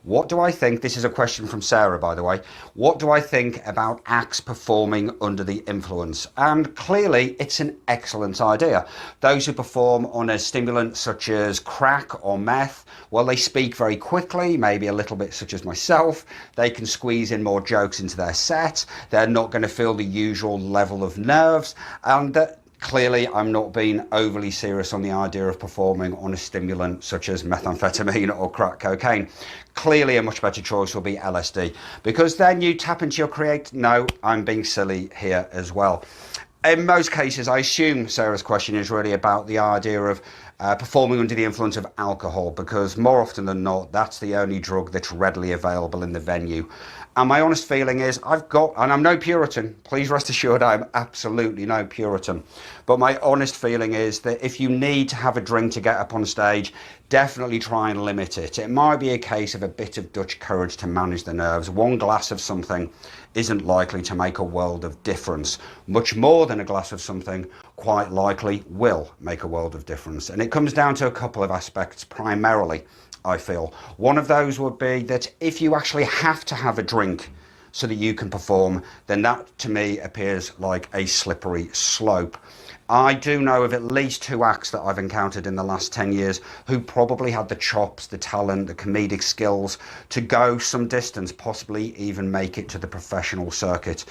What do I think? This is a question from Sarah, by the way. What do I think about acts performing under the influence? And clearly, it's an excellent idea. Those who perform on a stimulant such as crack or meth, well, they speak very quickly, maybe a little bit such as myself. They can squeeze in more jokes into their set. They're not going to feel the usual level of nerves. And clearly, I'm not being overly serious on the idea of performing on a stimulant such as methamphetamine or crack cocaine. Clearly, a much better choice will be LSD, because then you tap into your create. No, I'm being silly here as well. In most cases, I assume Sarah's question is really about the idea of performing under the influence of alcohol, because more often than not, that's the only drug that's readily available in the venue. And my honest feeling is and I'm no Puritan, please rest assured I'm absolutely no Puritan, but my honest feeling is that if you need to have a drink to get up on stage, definitely try and limit it. It might be a case of a bit of Dutch courage to manage the nerves. One glass of something isn't likely to make a world of difference. Much more than a glass of something quite likely will make a world of difference. And it comes down to a couple of aspects primarily, I feel. One of those would be that if you actually have to have a drink so that you can perform, then that to me appears like a slippery slope. I do know of at least 2 acts that I've encountered in the last 10 years who probably had the chops, the talent, the comedic skills to go some distance, possibly even make it to the professional circuit.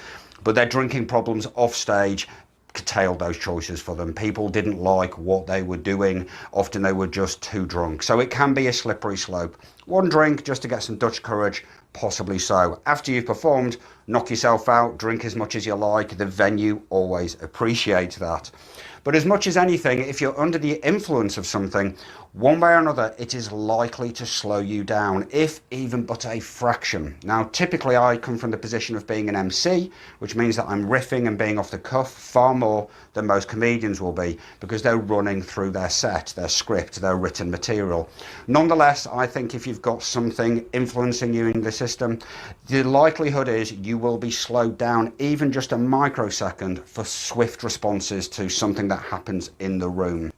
But their drinking problems off stage curtailed those choices for them. People didn't like what they were doing. Often they were just too drunk. So it can be a slippery slope. One drink just to get some Dutch courage, possibly so. After you've performed, knock yourself out, drink as much as you like. The venue always appreciates that. But as much as anything, if you're under the influence of something, one way or another, it is likely to slow you down, if even but a fraction. Now, typically I come from the position of being an MC, which means that I'm riffing and being off the cuff far more than most comedians will be, because they're running through their set, their script, their written material. Nonetheless, I think if you've got something influencing you in the system, the likelihood is you will be slowed down even just a microsecond for swift responses to something that happens in the room.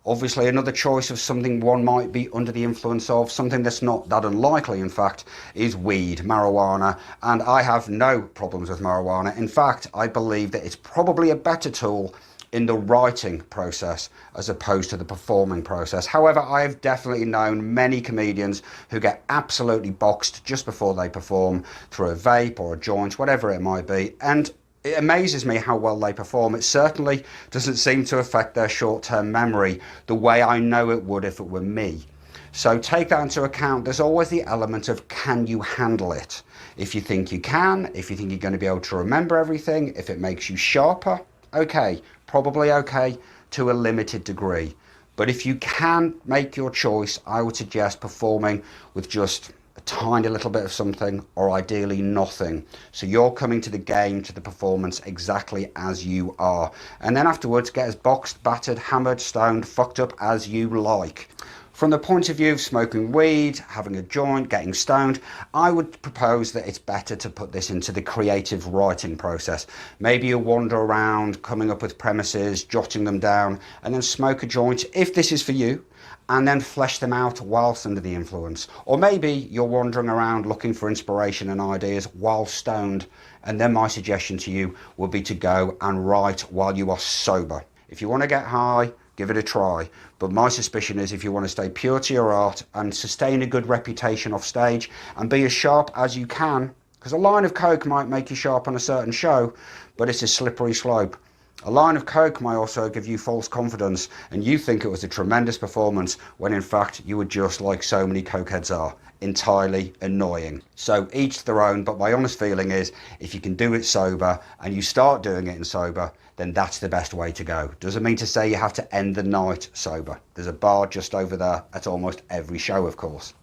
Obviously, another choice of something one might be under the influence of, something that's not that unlikely, in fact, is weed, marijuana. And I have no problems with marijuana. In fact, I believe that it's probably a better tool in the writing process as opposed to the performing process. However, I have definitely known many comedians who get absolutely boxed just before they perform through a vape or a joint, whatever it might be. And it amazes me how well they perform. It certainly doesn't seem to affect their short-term memory the way I know it would if it were me. So take that into account. There's always the element of, can you handle it? If you think you can, if you think you're going to be able to remember everything, if it makes you sharper, okay, probably okay to a limited degree. But if you can make your choice, I would suggest performing with just a tiny little bit of something, or ideally nothing. So you're coming to the game, to the performance exactly as you are. And then afterwards, get as boxed, battered, hammered, stoned, fucked up as you like. From the point of view of smoking weed, having a joint, getting stoned, I would propose that it's better to put this into the creative writing process. Maybe you wander around, coming up with premises, jotting them down, and then smoke a joint, if this is for you, and then flesh them out whilst under the influence. Or maybe you're wandering around looking for inspiration and ideas while stoned, and then my suggestion to you would be to go and write while you are sober. If you want to get high, give it a try. But my suspicion is if you want to stay pure to your art and sustain a good reputation off stage and be as sharp as you can, because a line of coke might make you sharp on a certain show, but it's a slippery slope. A line of coke might also give you false confidence and you think it was a tremendous performance when in fact you were just like so many cokeheads are, entirely annoying. So each their own, but my honest feeling is if you can do it sober and you start doing it in sober, then that's the best way to go. Doesn't mean to say you have to end the night sober. There's a bar just over there at almost every show, of course.